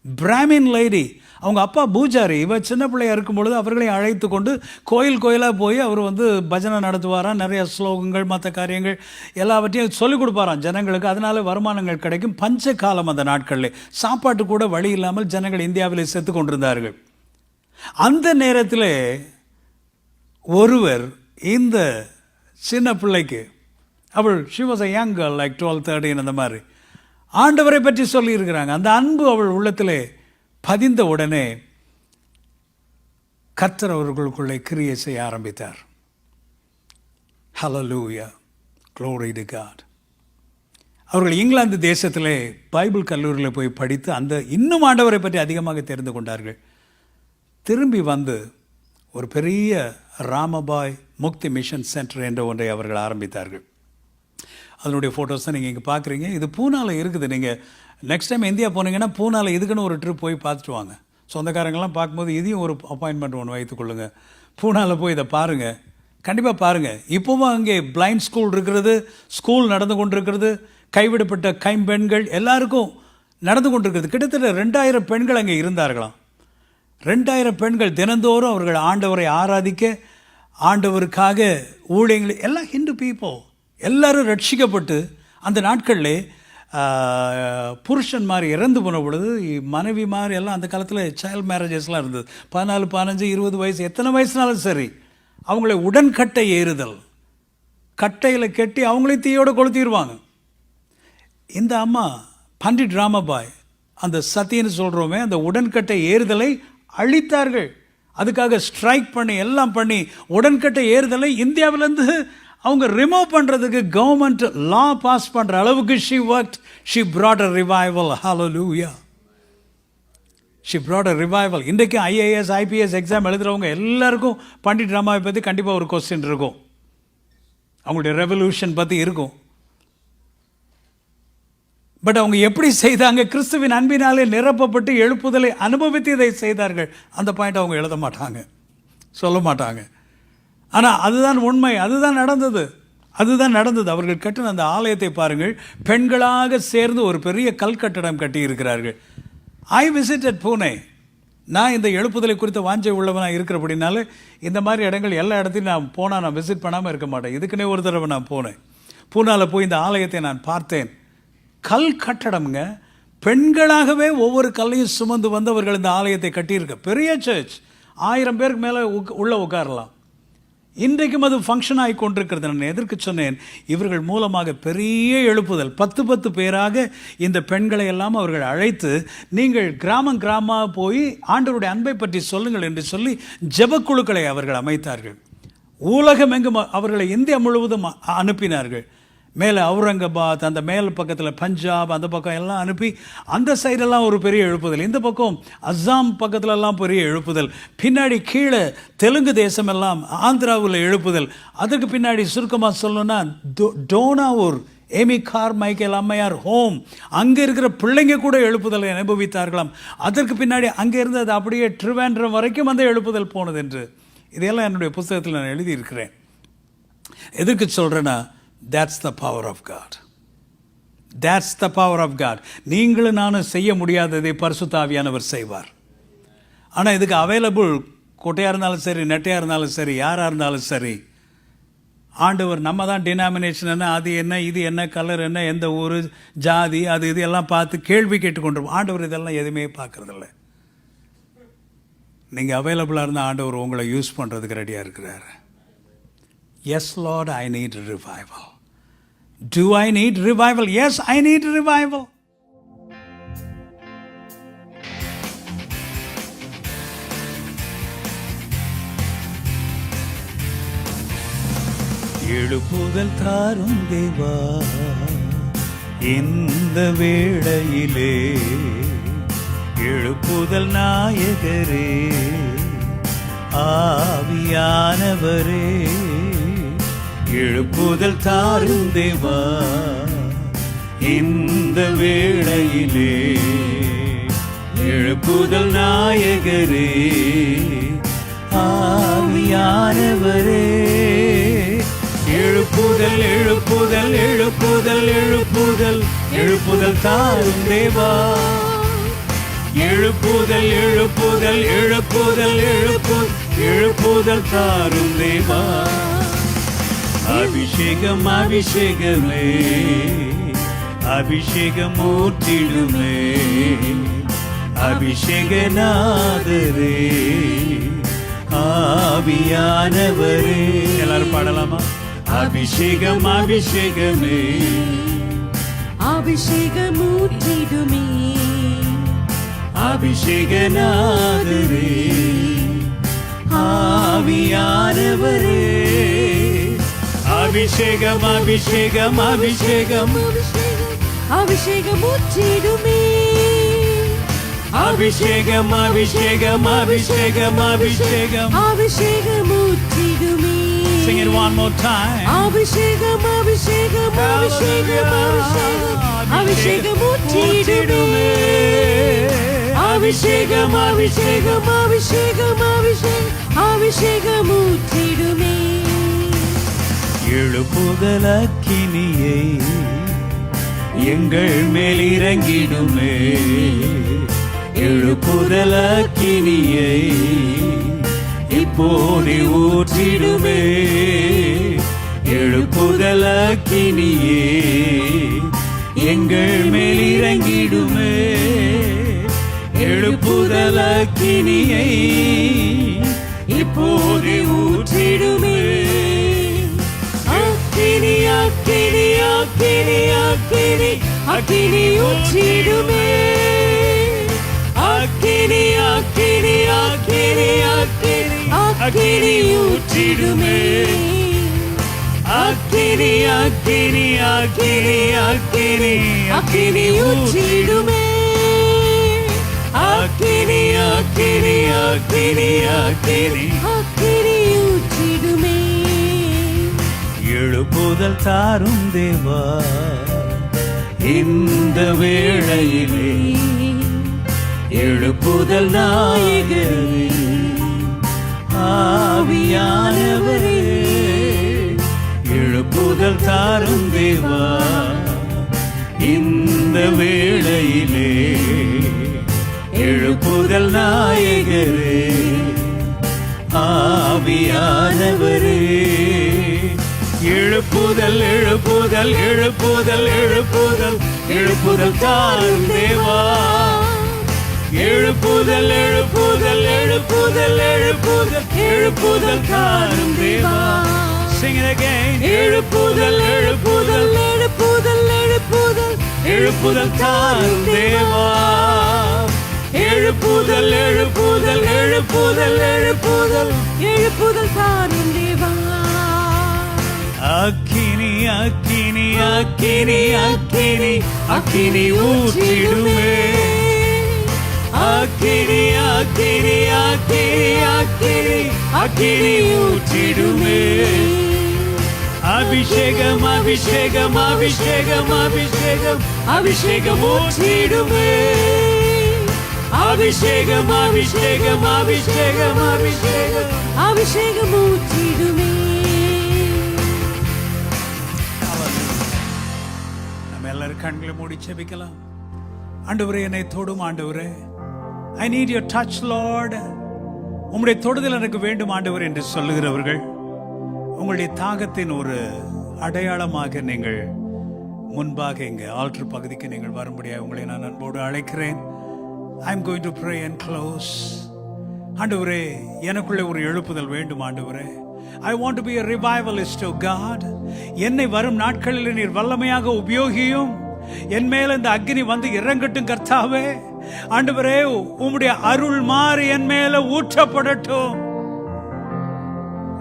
பிராமின் லேடி. அவங்க அப்பா பூஜாரி. இவ சின்ன பிள்ளையாக இருக்கும்பொழுது அவர்களையும் அழைத்து கொண்டு கோயிலாக போய் அவர் பஜனை நடத்துவாராம். நிறைய ஸ்லோகங்கள் மற்ற காரியங்கள் எல்லாவற்றையும் சொல்லிக் கொடுப்பாராம் ஜனங்களுக்கு. அதனால வருமானங்கள் கிடைக்கும். பஞ்ச காலம் அந்த நாட்களில் சாப்பாட்டு கூட வழி இல்லாமல் ஜனங்கள் இந்தியாவில் செத்து கொண்டிருந்தார்கள். அந்த நேரத்தில் ஒருவர் இந்த சின்ன பிள்ளைக்கு, அவள் she was a young girl like 12-13 அந்த மாதிரி, ஆண்டவரை பற்றி சொல்லியிருக்கிறாங்க. அந்த அன்பு அவள் உள்ளத்திலே பதிந்த உடனே கர்த்தர் அவர்களுக்குள்ளே கிரியை செய்ய ஆரம்பித்தார். Hallelujah, glory to God. அவர்கள் இங்கிலாந்து தேசத்திலே பைபிள் கல்லூரியில் போய் படித்து இன்னும் ஆண்டவரை பற்றி அதிகமாக தெரிந்து கொண்டார்கள். திரும்பி வந்து ஒரு பெரிய ராமபாய் முக்தி மிஷன் சென்டர் என்ற ஒன்றை அவர்கள் ஆரம்பித்தார்கள். அதனுடைய ஃபோட்டோஸ் தான் நீங்கள் இங்கே பார்க்குறீங்க. இது பூனாவில் இருக்குது. நீங்கள் நெக்ஸ்ட் டைம் இந்தியா போனீங்கன்னா பூனாவில் இதுக்குன்னு ஒரு ட்ரிப் போய் பார்த்துட்டு வாங்க. சொந்தக்காரங்கள்லாம் பார்க்கும்போது இதையும் ஒரு அப்பாயின்மெண்ட் ஒன்று வைத்துக்கொள்ளுங்க. பூனாவில் போய் இதை பாருங்கள், கண்டிப்பாக பாருங்கள். இப்போவும் அங்கே பிளைண்ட் ஸ்கூல் இருக்கிறது, ஸ்கூல் நடந்து கொண்டிருக்கிறது, கைவிடப்பட்ட கைம்பெண்கள் எல்லாருக்கும் நடந்து கொண்டிருக்கிறது. கிட்டத்தட்ட 2000 பெண்கள் அங்கே இருந்தார்களாம். 2000 பெண்கள் தினந்தோறும் அவர்கள் ஆண்டவரை ஆராதிக்க, ஆண்டவருக்காக ஊழியங்கள், எல்லாம் ஹிந்து பீப்புள் எல்லோரும் ரட்சிக்கப்பட்டு அந்த நாட்களில் புருஷன் மாதிரி இறந்து போன பொழுது மனைவி மாதிரி எல்லாம் அந்த காலத்தில் சைல்டு மேரேஜஸ்லாம் இருந்தது. 14, 15, 20 வயசு, எத்தனை வயசுனாலும் சரி அவங்கள உடன்கட்டை ஏறுதல், கட்டையில் கட்டி அவங்களையும் தீயோடு கொளுத்திடுவாங்க. இந்த அம்மா பண்டிட் ராமபாய் அந்த சத்தின்னு சொல்கிறோமே அந்த உடன்கட்டை ஏறுதலை அழித்தார்கள். அதுக்காக ஸ்ட்ரைக் பண்ணி எல்லாம் பண்ணி உடன்கட்டை ஏறுதலை இந்தியாவிலேருந்து அவங்க ரிமூவ் பண்ணுறதுக்கு கவர்மெண்ட் லா பாஸ் பண்ணுற அளவுக்கு she worked, she brought a revival. Hallelujah. she brought a revival. இன்றைக்கு IAS IPS எக்ஸாம் எழுதுகிறவங்க எல்லாருக்கும் பண்டிட் ராமாவை பற்றி கண்டிப்பாக ஒரு கொஸ்டின் இருக்கும், அவங்களுடைய ரெவல்யூஷன் பற்றி இருக்கும். பட் அவங்க எப்படி செய்தாங்க? கிறிஸ்துவின் அன்பினாலே நிரப்பப்பட்டு எழுப்புதலை அனுபவித்து இதை செய்தார்கள். அந்த பாயிண்ட் அவங்க எழுத மாட்டாங்க, சொல்ல மாட்டாங்க. ஆனால் அதுதான் உண்மை, அதுதான் நடந்தது. அவர்கள் கட்டின அந்த ஆலயத்தை பாருங்கள். பெண்களாக சேர்ந்து ஒரு பெரிய கல் கட்டடம் கட்டி இருக்கிறார்கள். I visited Pune. நான் இந்த எழுப்புதலை குறித்த வாஞ்சை உள்ளவனாக இருக்கிறபடினால இந்த மாதிரி இடங்கள் எல்லா இடத்தையும் நான் போனால் நான் விசிட் பண்ணாமல் இருக்க மாட்டேன். இதுக்குன்னே ஒரு தடவை நான் போனேன். பூனாவில் போய் இந்த ஆலயத்தை நான் பார்த்தேன். கல் கட்டடம்ங்க. பெண்களாகவே ஒவ்வொரு கல்லையும் சுமந்து வந்தவர்கள் இந்த ஆலயத்தை கட்டியிருக்க பெரிய சர்ச். 1000 பேருக்கு மேலே உள்ளே உட்காரலாம். இன்றைக்கும் அது ஃபங்க்ஷன் ஆகி கொண்டிருக்கிறது. நான் எதற்கு சொன்னேன்? இவர்கள் மூலமாக பெரிய எழுப்புதல். 10 பேராக இந்த பெண்களை எல்லாம் அவர்கள் அழைத்து, நீங்கள் கிராமமாக போய் ஆண்டவருடைய அன்பை பற்றி சொல்லுங்கள் என்று சொல்லி ஜெபக்குழுக்களை அவர்கள் அமைத்தார்கள். உலகம் எங்கும் அவர்களை இந்தியா முழுவதும் அனுப்பினார்கள். மேலே அவுரங்காபாத், அந்த மேல் பக்கத்தில் பஞ்சாப், அந்த பக்கம் எல்லாம் அனுப்பி அந்த சைடெல்லாம் ஒரு பெரிய எழுப்புதல். இந்த பக்கம் அஸ்ஸாம் பக்கத்துலலாம் பெரிய எழுப்புதல். பின்னாடி கீழே தெலுங்கு தேசமெல்லாம் ஆந்திராவில் எழுப்புதல். அதற்கு பின்னாடி சுருக்கமாக சொல்லணும்னா டோனாவூர் ஏமி கார்மைக்கேல் அம்மையார் ஹோம், அங்கே இருக்கிற பிள்ளைங்க கூட எழுப்புதலை அனுபவித்தார்களாம். அதற்கு பின்னாடி அங்கே இருந்து அது அப்படியே ட்ரிவாண்ட்ரம் வரைக்கும் அந்த எழுப்புதல் போனது என்று இதையெல்லாம் என்னுடைய புத்தகத்தில் நான் எழுதியிருக்கிறேன். எதற்கு சொல்கிறேன்னா, that's the power of God. That's the power of God. நீங்களும் நானும் செய்ய முடியாததை பரிசுத்த ஆவியானவர் செய்வார். ஆனால் இதுக்கு அவைலபிள் கொட்டையாக இருந்தாலும் சரி, நெட்டையாக இருந்தாலும் சரி, யாராக இருந்தாலும் சரி, ஆண்டவர் நம்ம தான் டினாமினேஷன் என்ன, அது என்ன, இது என்ன, கலர் என்ன, எந்த ஊர், ஜாதி, அது இது எல்லாம் பார்த்து கேள்வி கேட்டுக்கொண்டிருப்போம். ஆண்டவர் இதெல்லாம் எதுவுமே பார்க்குறதில்ல. நீங்கள் அவைலபிளாக இருந்தால் ஆண்டவர் உங்களை யூஸ் பண்ணுறதுக்கு ரெடியாக இருக்கிறார். Yes, Lord, I need a revival. Do I need revival? Yes, I need revival. எழுப்புதல் தாரும் தேவா இந்த வேளையிலே, எழுப்புதல் நாயகரே, ஆவியானவரே, எழுப்புதல் தாரும் தேவா இந்த வேளையிலே, எழுப்புதல் நாயகரே, ஆவியானவரே, எழுப்புதல் எழுப்புதல் எழுப்புதல் எழுப்புதல் எழுப்புதல் தாரும் தேவா, எழுப்புதல் எழுப்புதல் எழுப்புதல் எழுப்புதல் எழுப்புதல் தாரும் தேவா, அபிஷேகம் அபிஷேகமே, அபிஷேகம் ஊற்றிடுமே, அபிஷேகநாதரே, ஆவியானவரே. எல்லாரும் பாடலாமா? அபிஷேகம் அபிஷேகமே, அபிஷேகம் ஊற்றிடுமே, அபிஷேகநாதரே, ஆவியானவரே, அபிஷேகம் அபிஷேகம் அபிஷேகம் அபிஷேகம் ஊற்றிடுமே, அபிஷேகம் அபிஷேகம் அபிஷேகம் அபிஷேகம் அபிஷேகம் ஊற்றிடுமே. Sing it one more time. அபிஷேகம் அபிஷேகம் அபிஷேகம் அபிஷேகம் அபிஷேகம் ஊற்றிடுமே. அபிஷேகம் அபிஷேகம் அபிஷேகம் அபிஷேகம் அபிஷேகம் ஊற்றிடுமே. எழுப்புதல் அக்கினியை எங்கள் மேல் இறங்கிடுமே. எழுப்புதல் அக்கினியை இப்போது ஊற்றிடுமே. எழுப்புதல் அக்கினியே எங்கள் மேல் இறங்கிடுமே. எழுப்புதல் அக்கினியை இப்போது ஊற்றிடுமே. அக்கினி அக்கினி அக்கினி அக்கினி அக்கினி ஊற்றிடுமே. அக்கினி அக்கினி அக்கினி அக்கினி அக்கினி ஊற்றிடுமே. அக்கினி அக்கினி அக்கினி அக்கினி அக்கினி ஊற்றிடுமே. அக்கினி அக்கினி அக்கினி அக்கினி அக்கினி ஊற்றிடுமே. எழுப்புதல் தாரும் தேவா இந்த வேளையிலே. எழுப்புதல் நாயகரே ஆவியானவரே. எழுப்புதல் தாரும் தேவா இந்த வேளையிலே. எழுப்புதல் நாயகரே ஆவியானவரே. எழுப்புதல் எழுப்புதல் எழுப்புதல் எழுப்புதல் எழுப்புதல் தாரும் தேவா. எழுப்புதல் எழுப்புதல் எழுப்புதல் எழுப்புதல் எழுப்புதல் தாரும் தேவா. Sing it again. எழுப்புதல் எழுப்புதல் எழுப்புதல் எழுப்புதல் எழுப்புதல் தாரும் தேவா. எழுப்புதல் எழுப்புதல் எழுப்புதல் எழுப்புதல் எழுப்புதல் தாரும் தேவா. அக்கினி அக்கினி அக்கினி அக்கினி அக்கினி ஊற்றிடுமே. அக்கினி அக்கினி அக்கினி அக்கினி அக்கினி ஊற்றிடுமே. அபிஷேகம் அபிஷேகம் அபிஷேகம் அபிஷேகம் அபிஷேகம் ஊற்றிடுமே. அபிஷேகம் அபிஷேகம் அபிஷேகம் அபிஷேகம் அபிஷேகம் ஊற்றிடுமே. நம்ம எல்லாரும் கண்களை மூடி செபிக்கலாம். ஆண்டவரே என்னை தொடும் ஆண்டவரே. I need your touch Lord. உம்முடைய தொடுதல் எனக்கு வேண்டும் ஆண்டவரே என்று சொல்லுகிறவர்கள் உங்களுடைய தாகத்தின் ஒரு அடையாளமாக நீங்கள் முன்பாக இங்கே ஆல்டர் பகுதிக்கு நீங்கள் வரும்படியாக உங்களை நான் அன்போடு அழைக்கிறேன். I am going to pray and close. ஆண்டவரே எனக்குள்ளே ஒரு எழுப்புதல் வேண்டும் ஆண்டவரே. I want to be a revivalist of God. என்னை வரும் நாட்களில் நீர் வல்லமையாக உபயோகியும். என் மேல இந்த அக்னி வந்து இறங்கட்டும் கர்த்தாவே. ஆண்டவரே உம்முடைய அருள் மாறி என் மேல ஊற்றப்படட்டும்.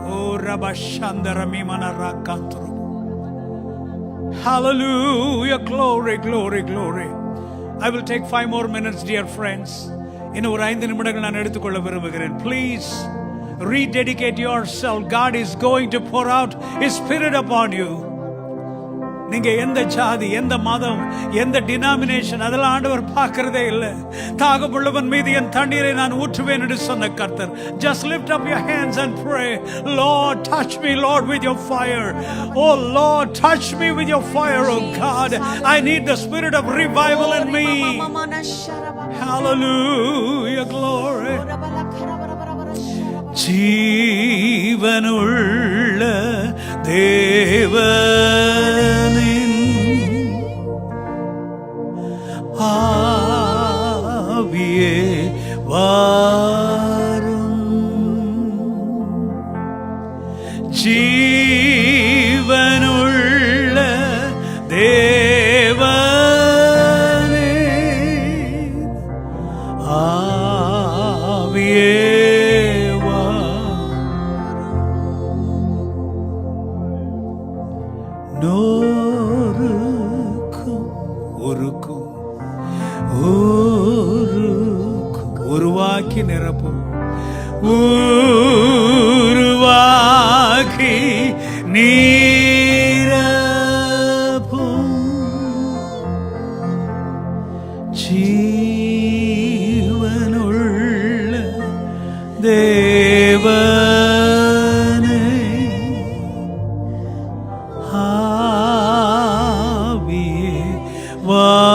ஓ ரபஷந்தரமி மனராகாந்துரு. Hallelujah, glory, glory, glory. I will take 5 more minutes, dear friends. இன்னும் ஒரு 5 நிமிடங்கள் நான் எடுத்துக்கொள்ள விரும்புகிறேன். Please rededicate yourself. God is going to pour out His Spirit upon you. நீங்க எந்த ஜாதி, எந்த மதம், எந்த டினாமினேஷன் அதெல்லாம் ஆண்டவர் பார்க்கிறதே இல்லை. தாகமுள்ளவன் மீது என் தண்ணீரை நான் ஊற்றுவேன் என்று சொன்ன கர்த்தர். Just lift up your hands and pray. Lord, touch me, Lord, with your fire. Oh Lord, touch me with your fire, oh God. I need the spirit of revival in me. Hallelujah, glory. ஜீவனுள்ள தேவனின் ஆவியே வாரும். ஜீவனுள்ள தேவனின் ஆவியே நோருக்கும் ஒருக்கும் ஒரு உருவாக்கி நிரப்பும், உருவாக்கி நிரப்பும். ஜீவனுள்ள தேவனே, ஆவியே வா